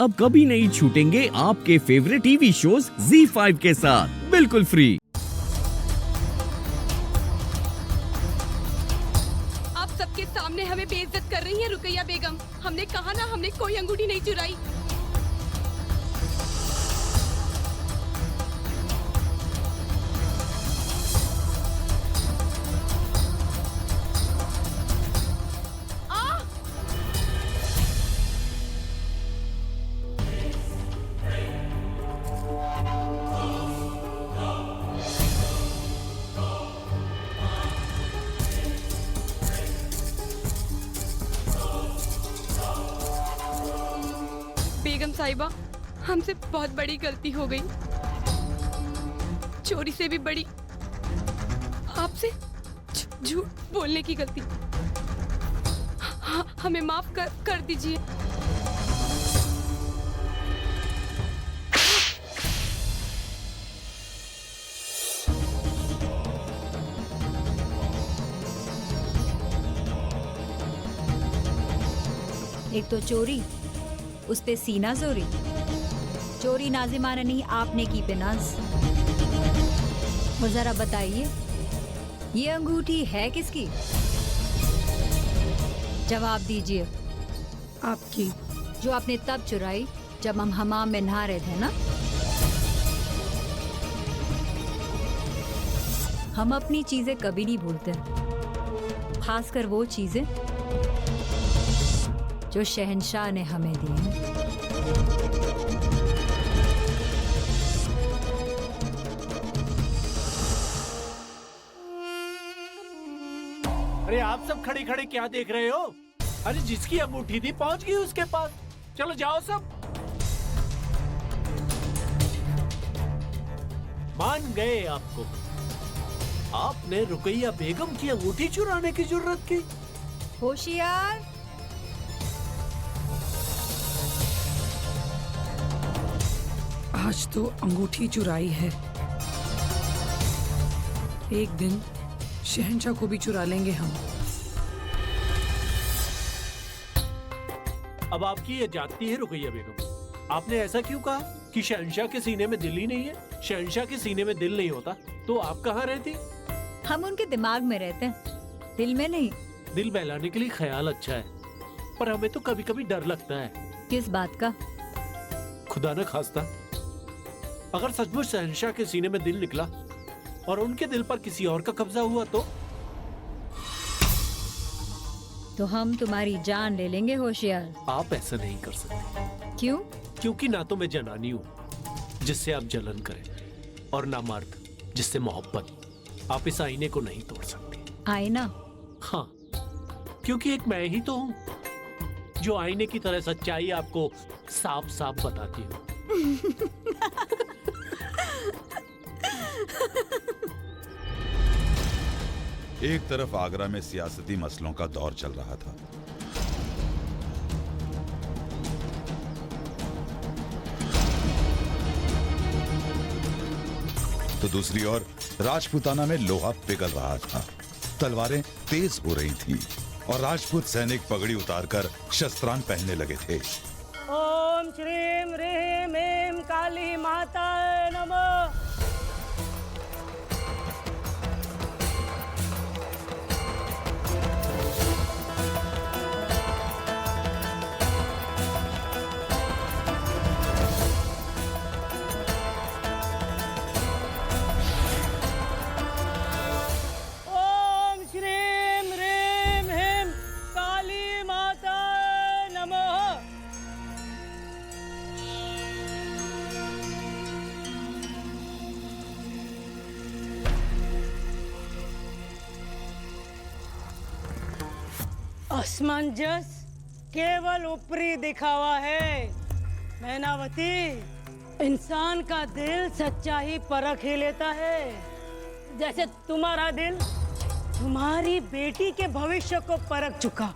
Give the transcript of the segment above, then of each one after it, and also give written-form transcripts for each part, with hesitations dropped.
अब कभी नहीं छूटेंगे आपके फेवरेट टीवी शोज ZEE5 के साथ बिल्कुल फ्री। आप सबके सामने हमें बेइज्जत कर रही हैं रुकैया बेगम। हमने कहा ना, हमने कोई अंगूठी नहीं चुराई। बेगम साहिबा, हमसे बहुत बड़ी गलती हो गई। चोरी से भी बड़ी आपसे झूठ बोलने की गलती। हमें माफ कर दीजिए। एक तो चोरी, उस पे सीना जोरी। चोरी नाजिमाना नहीं, आपने की पे नाज। और जरा बताइए, ये अंगूठी है किसकी? जवाब दीजिए। आपकी। जो आपने तब चुराई जब हम हमाम में नहा रहे थे ना? हम अपनी चीजें कभी नहीं भूलते, खासकर वो चीजें जो शहंशाह ने हमें दी हैं। अरे आप सब खड़े खड़े क्या देख रहे हो? अरे जिसकी अंगूठी थी पहुंच गई उसके पास। चलो जाओ सब। मान गए आपको। आपने रुकैया बेगम की अंगूठी चुराने की जुर्रत की। होशियार। आज तो अंगूठी चुराई है, एक दिन शहंशाह को भी चुरा लेंगे हम। अब आपकी ये जाती है रुकैया बेगम। आपने ऐसा क्यों कहा कि शहंशाह के सीने में दिल ही नहीं है? शहंशाह के सीने में दिल नहीं होता तो आप कहाँ रहती? हम उनके दिमाग में रहते हैं, दिल में नहीं। दिल बहलाने के लिए ख्याल अच्छा है, पर हमें तो कभी कभी डर लगता है। किस बात का? खुदा न खास्ता अगर सचमुच शहंशाह के सीने में दिल निकला और उनके दिल पर किसी और का कब्जा हुआ तो हम तुम्हारी जान ले लेंगे होशियार। आप ऐसा नहीं कर सकते। क्यों? क्योंकि ना तो मैं जनानी हूँ जिससे आप जलन करें, और ना मर्द जिससे मोहब्बत। आप इस आईने को नहीं तोड़ सकते। आईना? हाँ, क्योंकि एक मैं ही तो हूँ जो आईने की तरह सच्चाई आपको साफ साफ बताती हूँ। एक तरफ आगरा में सियासती मसलों का दौर चल रहा था, तो दूसरी ओर राजपूताना में लोहा पिघल रहा था। तलवारें तेज हो रही थीं और राजपूत सैनिक पगड़ी उतारकर शस्त्रान पहनने लगे थे। ओम श्रीम ह्रीम ऐं काली माता नमः। ओम श्रीम ह्रीम ऐं काली माता नमः। असमंजस केवल ऊपरी दिखावा है मैनावती। इंसान का दिल सच्चाई परख ही लेता है। जैसे तुम्हारा दिल तुम्हारी बेटी के भविष्य को परख चुका।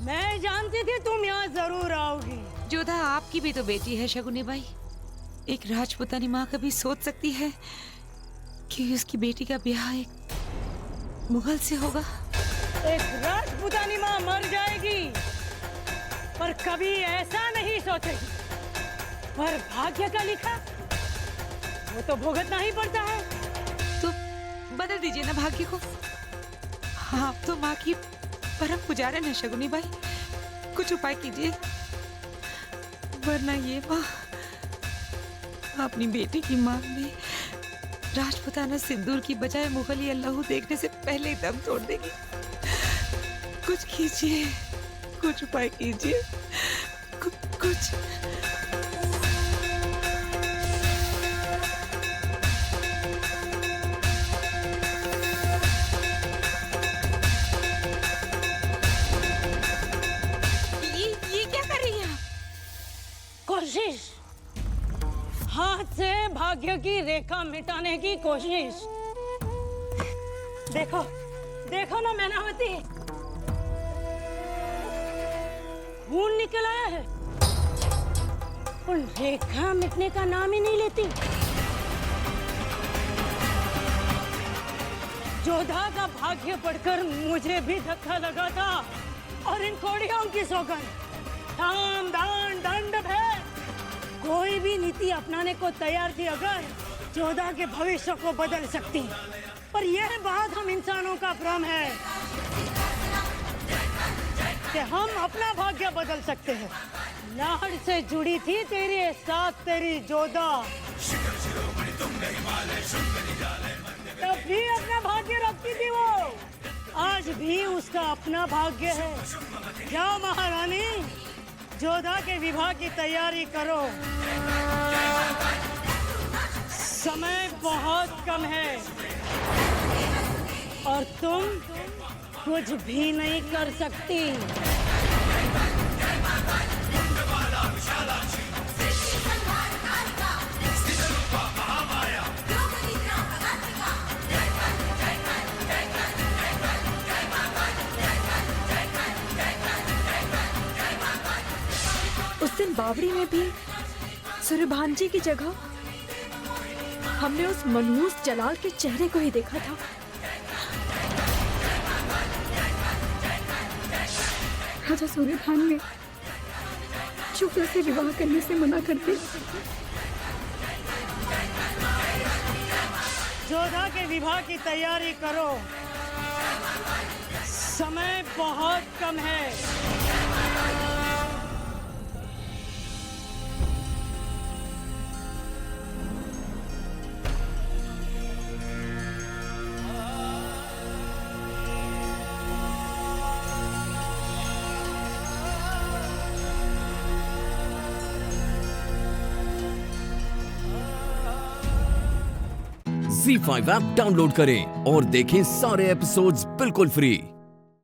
मैं जानती थी तुम यहाँ जरूर आओगी। जोधा, आपकी भी तो बेटी है शगुनी बाई। एक राजपूतानी माँ कभी सोच सकती है कि उसकी बेटी का ब्याह एक मुगल से होगा? एक राजपूतानी माँ मर जाएगी पर कभी ऐसा नहीं सोचेगी पर भाग्य का लिखा वो तो भुगतना ही पड़ता है। तो बदल दीजिए ना भाग्य को। आप तो माँ की परम पुजारन है शगुनी बाई, कुछ उपाय कीजिए, वरना ये माँ अपनी बेटी की मांग में राजपुताना सिंदूर की बजाय मुगली अल्लाहू देखने से पहले ही दम तोड़ देगी। कुछ कीजिए, कुछ उपाय कीजिए, कुछ। ये क्या कर रही हैं आप? कोशिश, हाथ से भाग्य की रेखा मिटाने की कोशिश। देखो देखो ना मैनावती, खून निकल आया है और रेखा मिटने का नाम ही नहीं लेती। जोधा का भाग्य पढ़कर मुझे भी धक्का लगा था, और इन कोड़ियों की सौगंध, धाम दान दंड भेद, कोई भी नीति अपनाने को तैयार थी अगर जोधा के भविष्य को बदल सकती। पर यह बात हम इंसानों का भ्रम है कि हम अपना भाग्य बदल सकते हैं। लाड़ से जुड़ी थी तेरे साथ तेरी जोधा, तब भी अपना भाग्य रखती थी वो, आज भी उसका अपना भाग्य है। जाओ महारानी, जोधा के विवाह की तैयारी करो, समय बहुत कम है और तुम कुछ भी नहीं कर सकती। उस दिन बावड़ी में भी सूर्यभान जी की जगह हमने उस मनहूस जलाल के चेहरे को ही देखा था। राजा सूर्यभान ने शुक्ला से विवाह करने से मना कर दिया। जोधा के विवाह की तैयारी करो, समय बहुत कम है। Z5 ऐप डाउनलोड करें और देखें सारे एपिसोड्स बिल्कुल फ्री।